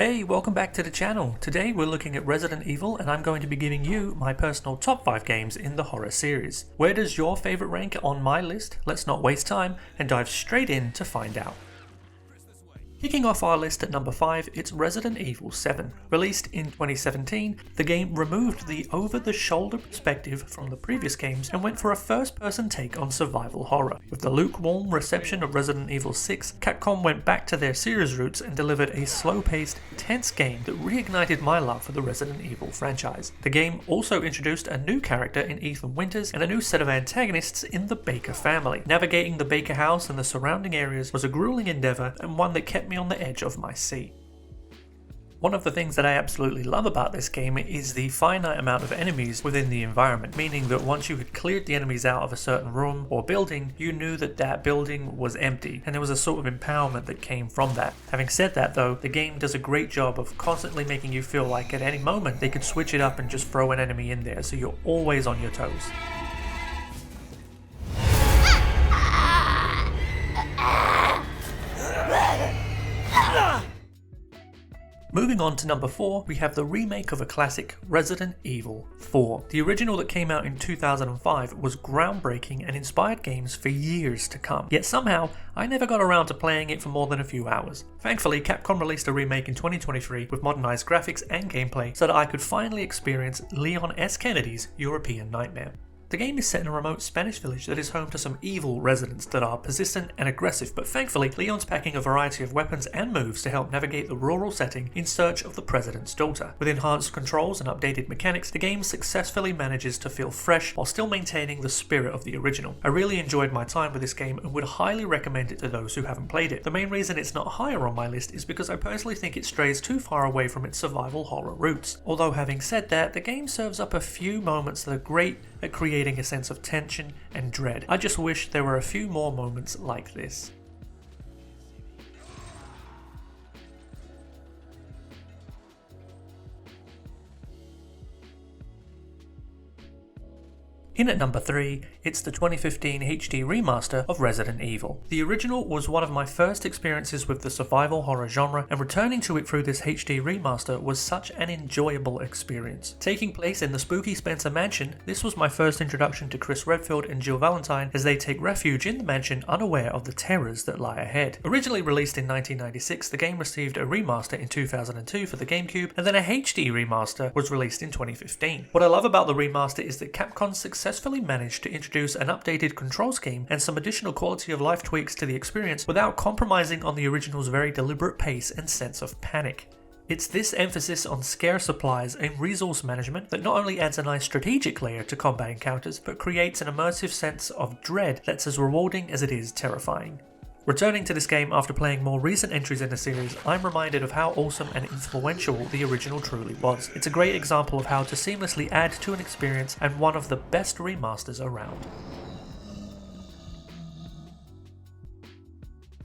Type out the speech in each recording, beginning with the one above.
Hey, welcome back to the channel. Today we're looking at Resident Evil and I'm going to be giving you my personal top 5 games in the horror series. Where does your favourite rank on my list? Let's not waste time and dive straight in to find out. Kicking off our list at number 5, it's Resident Evil 7. Released in 2017, the game removed the over-the-shoulder perspective from the previous games and went for a first-person take on survival horror. With the lukewarm reception of Resident Evil 6, Capcom went back to their series roots and delivered a slow-paced, tense game that reignited my love for the Resident Evil franchise. The game also introduced a new character in Ethan Winters and a new set of antagonists in the Baker family. Navigating the Baker house and the surrounding areas was a grueling endeavour and one that kept me on the edge of my seat. One of the things that I absolutely love about this game is the finite amount of enemies within the environment, meaning that once you had cleared the enemies out of a certain room or building, you knew that that building was empty, and there was a sort of empowerment that came from that. Having said that though, the game does a great job of constantly making you feel like at any moment they could switch it up and just throw an enemy in there, so you're always on your toes. Moving on to number 4, we have the remake of a classic, Resident Evil 4. The original that came out in 2005 was groundbreaking and inspired games for years to come, yet somehow I never got around to playing it for more than a few hours. Thankfully, Capcom released a remake in 2023 with modernized graphics and gameplay so that I could finally experience Leon S. Kennedy's European nightmare. The game is set in a remote Spanish village that is home to some evil residents that are persistent and aggressive, but thankfully Leon's packing a variety of weapons and moves to help navigate the rural setting in search of the president's daughter. With enhanced controls and updated mechanics, the game successfully manages to feel fresh while still maintaining the spirit of the original. I really enjoyed my time with this game and would highly recommend it to those who haven't played it. The main reason it's not higher on my list is because I personally think it strays too far away from its survival horror roots. Although having said that, the game serves up a few moments that are great at creating a sense of tension and dread. I just wish there were a few more moments like this. In at number 3, it's the 2015 HD remaster of Resident Evil. The original was one of my first experiences with the survival horror genre, and returning to it through this HD remaster was such an enjoyable experience. Taking place in the spooky Spencer mansion, this was my first introduction to Chris Redfield and Jill Valentine as they take refuge in the mansion unaware of the terrors that lie ahead. Originally released in 1996, the game received a remaster in 2002 for the GameCube, and then a HD remaster was released in 2015. What I love about the remaster is that Capcom successfully managed to introduce an updated control scheme and some additional quality of life tweaks to the experience without compromising on the original's very deliberate pace and sense of panic. It's this emphasis on scarce supplies and resource management that not only adds a nice strategic layer to combat encounters, but creates an immersive sense of dread that's as rewarding as it is terrifying. Returning to this game after playing more recent entries in the series, I'm reminded of how awesome and influential the original truly was. It's a great example of how to seamlessly add to an experience and one of the best remasters around.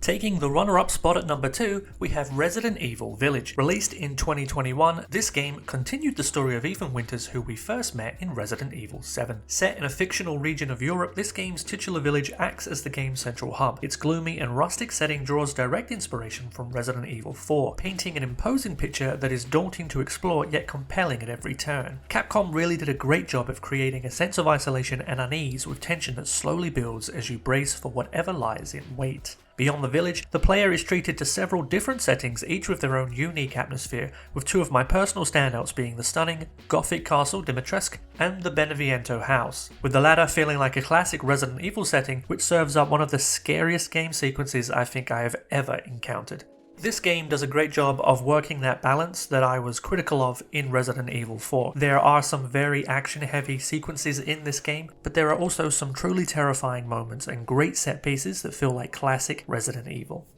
Taking the runner-up spot at number 2, we have Resident Evil Village. Released in 2021, this game continued the story of Ethan Winters, who we first met in Resident Evil 7. Set in a fictional region of Europe, this game's titular village acts as the game's central hub. Its gloomy and rustic setting draws direct inspiration from Resident Evil 4, painting an imposing picture that is daunting to explore yet compelling at every turn. Capcom really did a great job of creating a sense of isolation and unease with tension that slowly builds as you brace for whatever lies in wait. Beyond the village, the player is treated to several different settings, each with their own unique atmosphere, with two of my personal standouts being the stunning Gothic Castle Dimitrescu and the Beneviento House, with the latter feeling like a classic Resident Evil setting which serves up one of the scariest game sequences I think I have ever encountered. This game does a great job of working that balance that I was critical of in Resident Evil 4. There are some very action-heavy sequences in this game, but there are also some truly terrifying moments and great set pieces that feel like classic Resident Evil.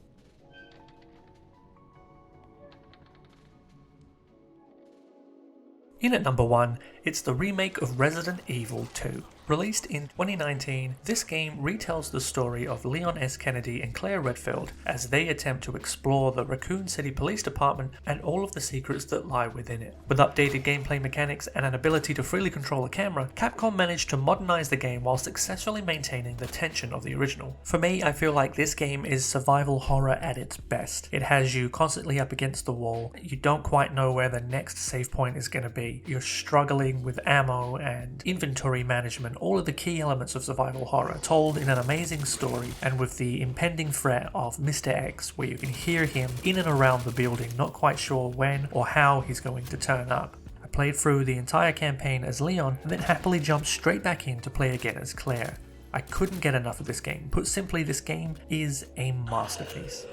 In at number 1, It's the remake of Resident Evil 2. Released in 2019, this game retells the story of Leon S. Kennedy and Claire Redfield as they attempt to explore the Raccoon City Police Department and all of the secrets that lie within it. With updated gameplay mechanics and an ability to freely control a camera, Capcom managed to modernize the game while successfully maintaining the tension of the original. For me, I feel like this game is survival horror at its best. It has you constantly up against the wall, you don't quite know where the next save point is going to be, you're struggling with ammo and inventory management, all of the key elements of survival horror told in an amazing story and with the impending threat of Mr. X, where you can hear him in and around the building, not quite sure when or how he's going to turn up. I played through the entire campaign as Leon and then happily jumped straight back in to play again as Claire. I couldn't get enough of this game. Put simply, this game is a masterpiece.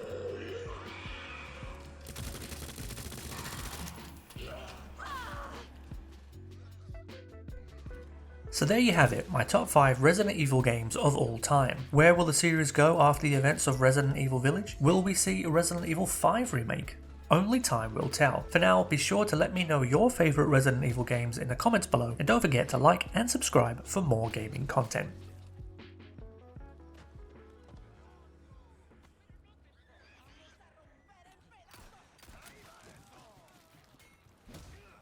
So there you have it, my top 5 Resident Evil games of all time. Where will the series go after the events of Resident Evil Village? Will we see a Resident Evil 5 remake? Only time will tell. For now, be sure to let me know your favourite Resident Evil games in the comments below, and don't forget to like and subscribe for more gaming content.